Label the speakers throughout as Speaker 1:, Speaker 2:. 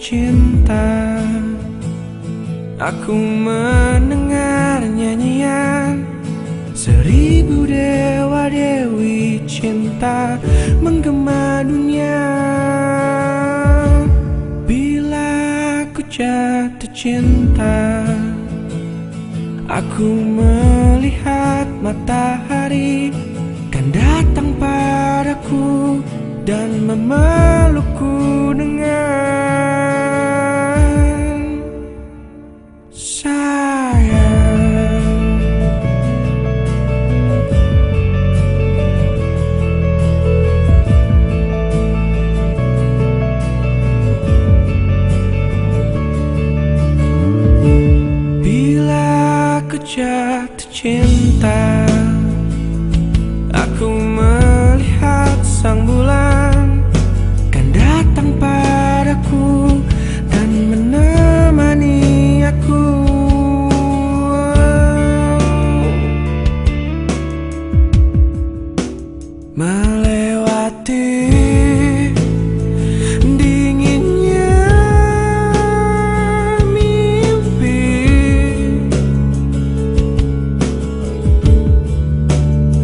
Speaker 1: cinta. Aku mendengar nyanyian 1000 dewa-dewi cinta menggema dunia. Bila aku jatuh cinta, aku melihat matahari kan datang padaku dan memelukku dengan sayang. Bila aku jatuh cinta, aku melihat sang bulan kan datang padaku dan menemani aku. Melewati dinginnya mimpi,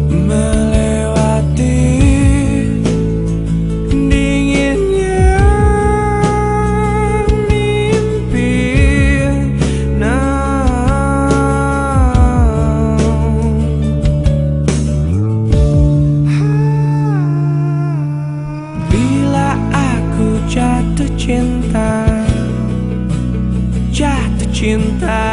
Speaker 1: melewati dinginnya mimpi. Bila aku jatuh cinta, jatuh cinta,